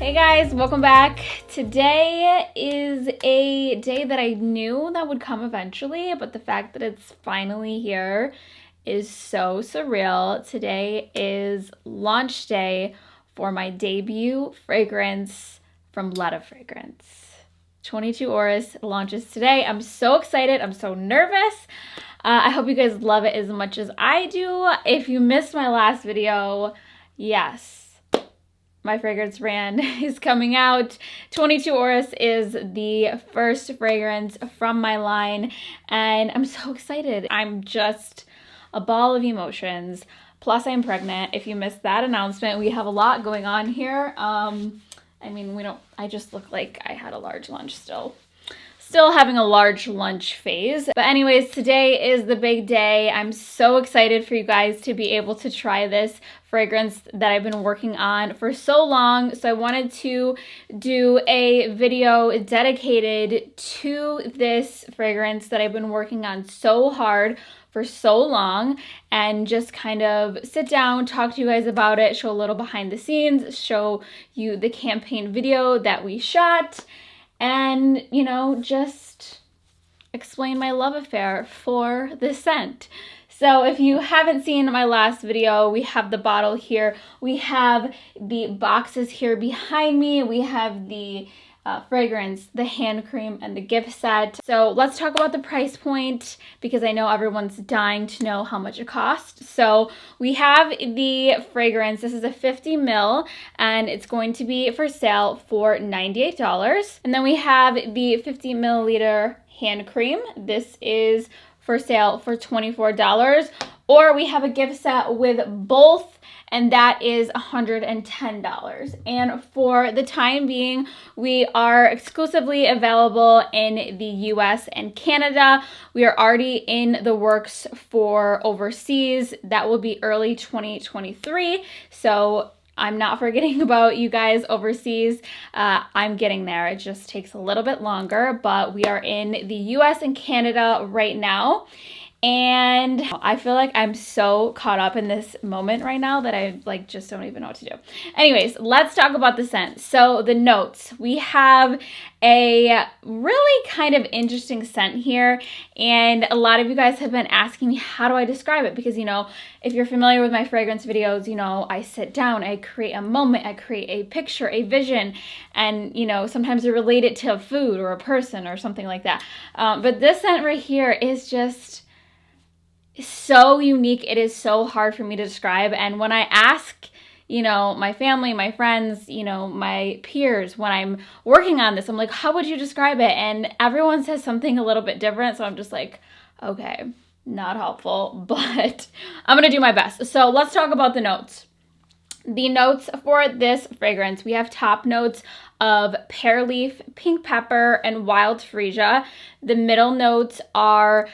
Hey guys, welcome back. Today is a day that I knew that would come eventually, but the fact that it's finally here is so surreal. Today is launch day for my debut fragrance from Ledda Fragrance. 22 Orris launches today. I'm so excited. I'm so nervous. I hope you guys love it as much as I do. If you missed my last video, yes, my fragrance brand is coming out. 22 Orris is the first fragrance from my line, and I'm so excited. I'm just a ball of emotions. Plus, I'm pregnant. If you missed that announcement, we have a lot going on here. I just look like I had a large lunch still having a large lunch phase. But anyways, today is the big day. I'm so excited for you guys to be able to try this fragrance that I've been working on for so long. So I wanted to do a video dedicated to this fragrance that I've been working on so hard for so long, and just kind of sit down, talk to you guys about it, show a little behind the scenes, show you the campaign video that we shot, and, you know, just explain my love affair for this scent. So if you haven't seen my last video, we have the bottle here. We have the boxes here behind me. We have the fragrance, the hand cream, and the gift set. So let's talk about the price point, because I know everyone's dying to know how much it costs. So we have the fragrance. This is a 50 ml, and it's going to be for sale for $98. And then we have the 50 milliliter hand cream. This is for sale for $24. Or we have a gift set with both, and that is $110. And for the time being, we are exclusively available in the US and Canada. We are already in the works for overseas. That will be early 2023. So I'm not forgetting about you guys overseas. I'm getting there. It just takes a little bit longer, but we are in the US and Canada right now. And I feel like I'm so caught up in this moment right now that I just don't even know what to do. Anyways, let's talk about the scent. So the notes, we have a really kind of interesting scent here. And a lot of you guys have been asking me, how do I describe it? Because, you know, if you're familiar with my fragrance videos, you know, I sit down, I create a moment, I create a picture, a vision, and, you know, sometimes I relate it to a food or a person or something like that. But this scent right here is just so unique. It is so hard for me to describe. And when I ask, you know, my family, my friends, you know, my peers, when I'm working on this, I'm like, how would you describe it? And everyone says something a little bit different. So I'm just like, okay, not helpful, but I'm going to do my best. So let's talk about the notes. The notes for this fragrance, we have top notes of pear leaf, pink pepper, and wild freesia. The middle notes are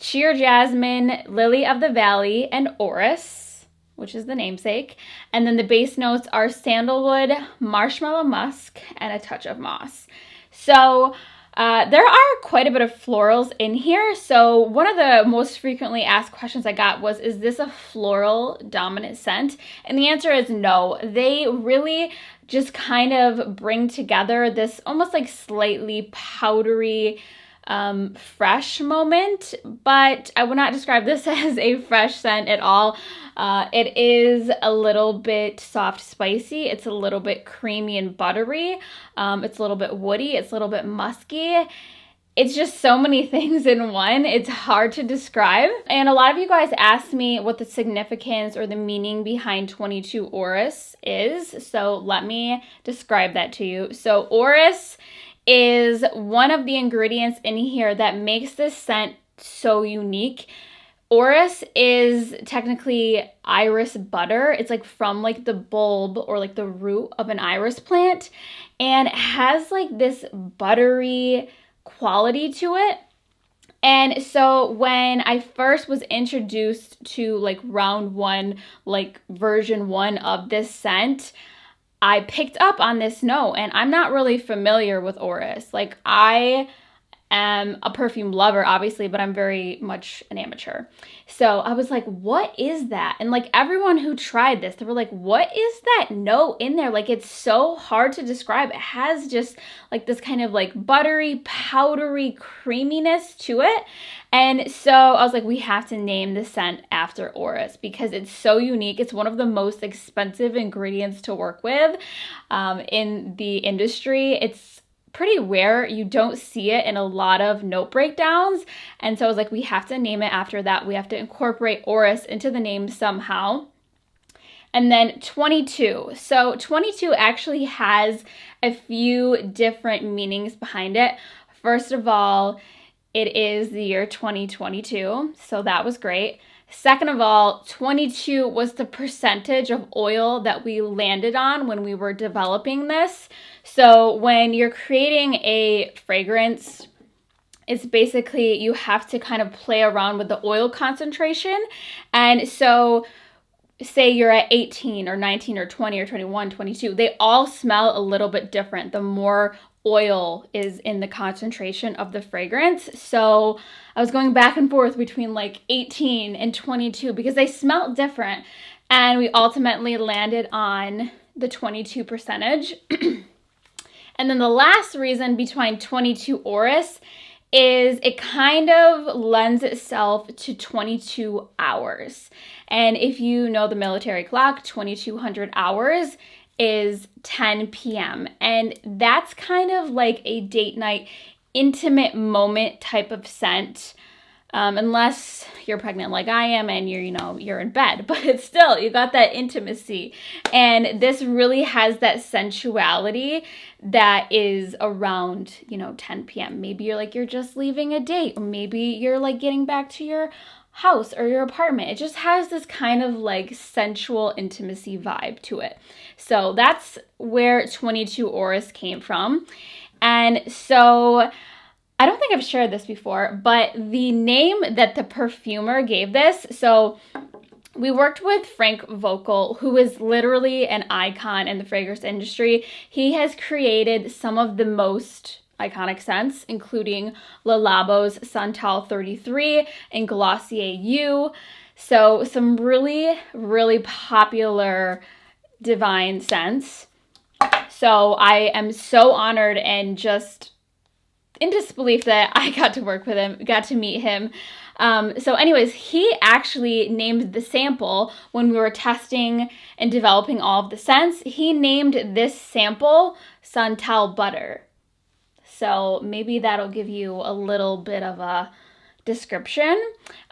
sheer jasmine, lily of the valley, and orris, which is the namesake. And then the base notes are sandalwood, marshmallow musk, and a touch of moss. So there are quite a bit of florals in here. So one of the most frequently asked questions I got was, is this a floral dominant scent? And the answer is no. They really just kind of bring together this almost like slightly powdery, fresh moment, but I would not describe this as a fresh scent at all. It is a little bit soft spicy. It's a little bit creamy and buttery. It's a little bit woody. It's a little bit musky. It's just so many things in one. It's hard to describe. And a lot of you guys asked me what the significance or the meaning behind 22 Orris is. So let me describe that to you. So Orris is one of the ingredients in here that makes this scent so unique. Orris is technically iris butter. It's like from like the bulb or like the root of an iris plant, and it has like this buttery quality to it. And so when I first was introduced to like round one, like version one of this scent, I picked up on this note, and I'm not really familiar with Orris. Like, I am a perfume lover, obviously, but I'm very much an amateur. So I was like, what is that? And like everyone who tried this, they were like, what is that note in there? Like, it's so hard to describe. It has just like this kind of like buttery, powdery creaminess to it. And so I was like, we have to name the scent after Orris because it's so unique. It's one of the most expensive ingredients to work with in the industry. It's pretty rare. You don't see it in a lot of note breakdowns. And so I was like, we have to name it after that. We have to incorporate Orris into the name somehow. And then 22. So 22 actually has a few different meanings behind it. First of all, it is the year 2022. So that was great. Second of all, 22 was the percentage of oil that we landed on when we were developing this. So when you're creating a fragrance, it's basically you have to kind of play around with the oil concentration. And so say you're at 18 or 19 or 20 or 21, 22, they all smell a little bit different the more oil is in the concentration of the fragrance. So I was going back and forth between like 18 and 22 because they smelled different. And we ultimately landed on the 22 percentage. And then the last reason between 22 Orris is it kind of lends itself to 22 hours. And if you know the military clock, 2200 hours is 10 p.m. And that's kind of like a date night, intimate moment type of scent. Unless you're pregnant like I am and you're in bed, but it's still, you got that intimacy. And this really has that sensuality that is around, 10 p.m. Maybe you're just leaving a date, or maybe you're like getting back to your house or your apartment. It just has this kind of like sensual intimacy vibe to it. So that's where 22 Orris came from. And so I don't think I've shared this before, but the name that the perfumer gave this, so we worked with Frank Vocal, who is literally an icon in the fragrance industry. He has created some of the most iconic scents, including Le Labo's Santal 33 and Glossier You. So some really, really popular divine scents. So I am so honored and just in disbelief that I got to work with him, got to meet him. So anyways, he actually named the sample when we were testing and developing all of the scents. He named this sample Santal Butter. So maybe that'll give you a little bit of a description,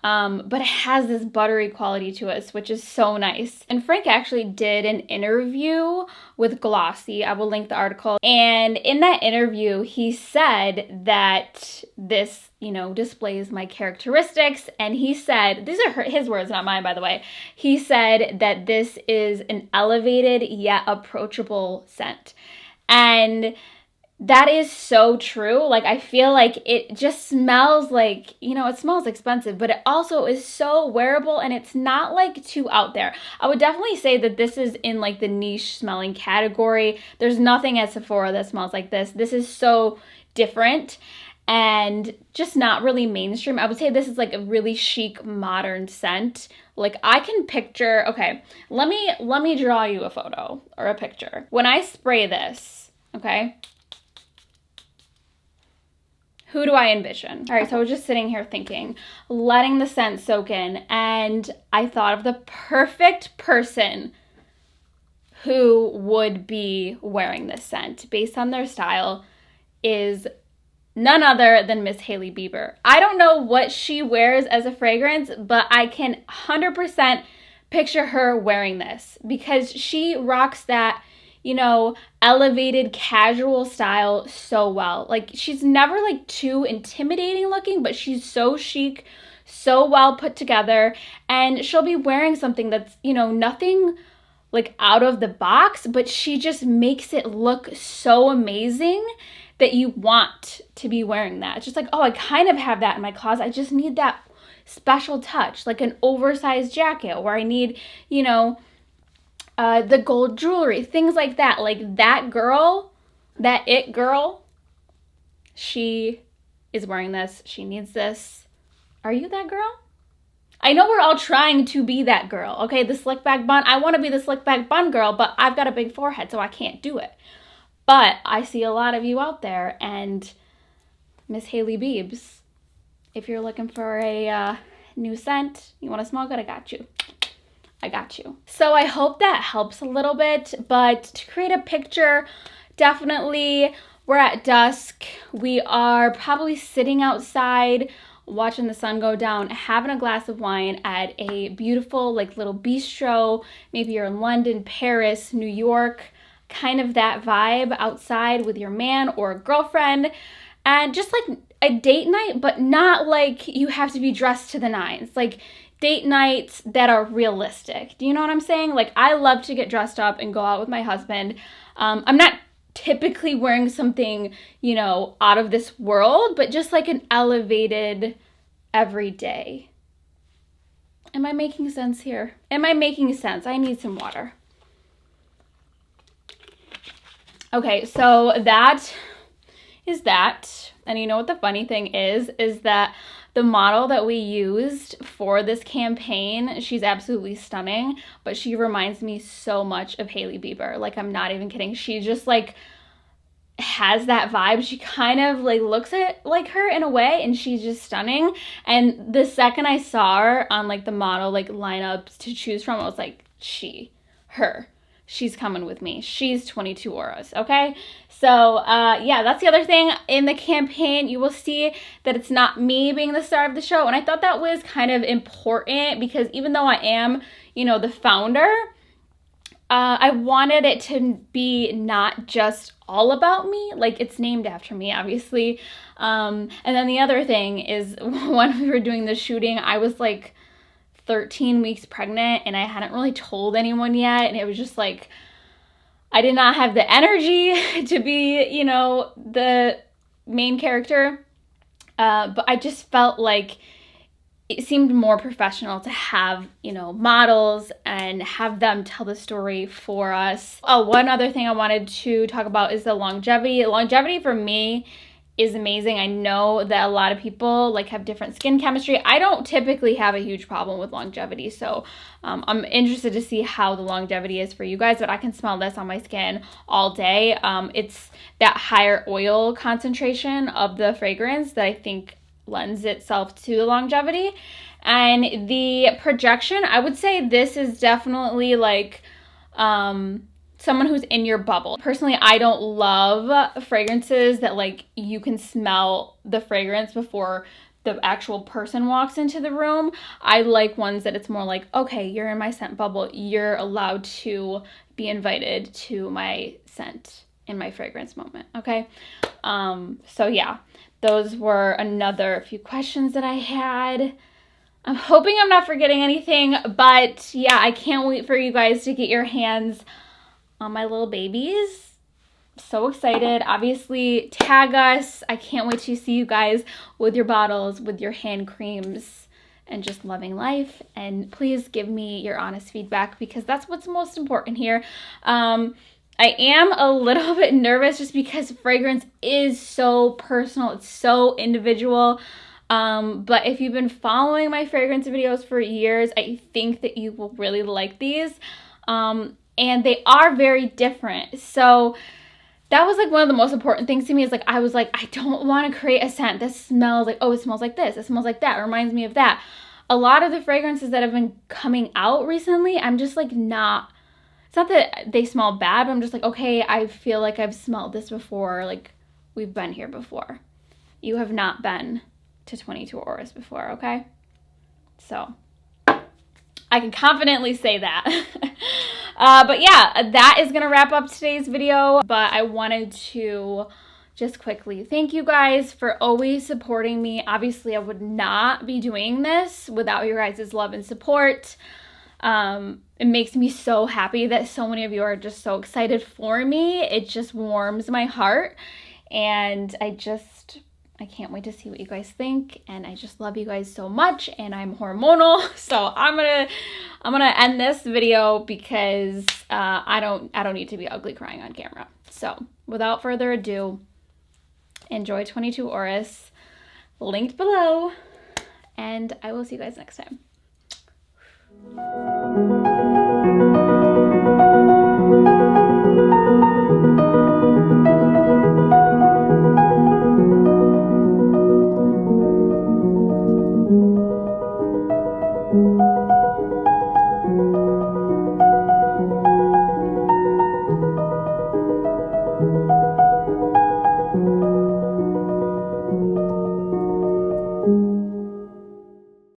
but it has this buttery quality to it, which is so nice. And Frank actually did an interview with Glossy. I will link the article. And in that interview, he said that this, displays my characteristics. And he said, these are his words, not mine, by the way. He said that this is an elevated yet approachable scent. And that is so true. Like, I feel like it just smells like, it smells expensive, but it also is so wearable and it's not like too out there. I would definitely say that this is in like the niche smelling category. There's nothing at Sephora that smells like this. This is so different and just not really mainstream. I would say this is like a really chic, modern scent. Like I can picture, okay, let me draw you a photo or a picture. When I spray this, okay, who do I envision? All right, so I was just sitting here thinking, letting the scent soak in, and I thought of the perfect person who would be wearing this scent based on their style is none other than Miss Hailey Bieber. I don't know what she wears as a fragrance, but I can 100% picture her wearing this because she rocks that elevated casual style so well. Like she's never like too intimidating looking, but she's so chic, so well put together, and she'll be wearing something that's, nothing like out of the box, but she just makes it look so amazing that you want to be wearing that. It's just like, oh, I kind of have that in my closet. I just need that special touch, like an oversized jacket, or I need, the gold jewelry, things like that. Like that girl, that it girl, she is wearing this. She needs this. Are you that girl? I know we're all trying to be that girl, okay? The slick back bun. I want to be the slick back bun girl, but I've got a big forehead, so I can't do it. But I see a lot of you out there, and Miss Hailey Biebs, if you're looking for a new scent, you want to smell good, I got you. I got you. So I hope that helps a little bit, but to create a picture, definitely we're at dusk. We are probably sitting outside watching the sun go down, having a glass of wine at a beautiful like little bistro. Maybe you're in London, Paris, New York, kind of that vibe outside with your man or a girlfriend, and just like a date night, but not like you have to be dressed to the nines. Like date nights that are realistic. Do you know what I'm saying? Like I love to get dressed up and go out with my husband. I'm not typically wearing something, you know, out of this world, but just like an elevated everyday. Am I making sense here? Am I making sense? I need some water. Okay, so that is that. And you know what the funny thing is that the model that we used for this campaign, she's absolutely stunning, but she reminds me so much of Hailey Bieber. Like, I'm not even kidding. She just like has that vibe. She kind of like looks at like her in a way, and she's just stunning. And the second I saw her on like the model like lineups to choose from, I was like, she's coming with me. She's 22 Orris, okay? So, yeah, that's the other thing. In the campaign, you will see that it's not me being the star of the show. And I thought that was kind of important because even though I am, you know, the founder, I wanted it to be not just all about me. Like, it's named after me, obviously. And then the other thing is when we were doing the shooting, I was like 13 weeks pregnant and I hadn't really told anyone yet, and it was just like I did not have the energy to be, you know, the main character, but I just felt like it seemed more professional to have, you know, models and have them tell the story for us. Oh, one other thing I wanted to talk about is the longevity. Longevity for me is amazing. I know that a lot of people like have different skin chemistry. I don't typically have a huge problem with longevity, so I'm interested to see how the longevity is for you guys, but I can smell this on my skin all day. It's that higher oil concentration of the fragrance that I think lends itself to the longevity. And the projection, I would say this is definitely like someone who's in your bubble. Personally, I don't love fragrances that like you can smell the fragrance before the actual person walks into the room. I like ones that it's more like, okay, you're in my scent bubble. You're allowed to be invited to my scent in my fragrance moment, okay? So yeah, those were another few questions that I had. I'm hoping I'm not forgetting anything, but yeah, I can't wait for you guys to get your hands on my little babies. So excited. Obviously, tag us. I can't wait to see you guys with your bottles, with your hand creams, and just loving life. And please give me your honest feedback because that's what's most important here. I am a little bit nervous just because fragrance is so personal. It's so individual. But if you've been following my fragrance videos for years, I think that you will really like these. And they are very different. So that was like one of the most important things to me is like, I was like, I don't want to create a scent that smells like, oh, it smells like this. It smells like that. It reminds me of that. A lot of the fragrances that have been coming out recently, I'm just like not, it's not that they smell bad, but I'm just like, okay, I feel like I've smelled this before. Like we've been here before. You have not been to 22 Orris before, okay? So I can confidently say that. But yeah, that is going to wrap up today's video. But I wanted to just quickly thank you guys for always supporting me. Obviously, I would not be doing this without your guys' love and support. It makes me so happy that so many of you are just so excited for me. It just warms my heart. And I can't wait to see what you guys think, and I just love you guys so much, and I'm hormonal, so I'm gonna end this video because I don't need to be ugly crying on camera. So without further ado, enjoy 22 Orris. linked below. And I will see you guys next time.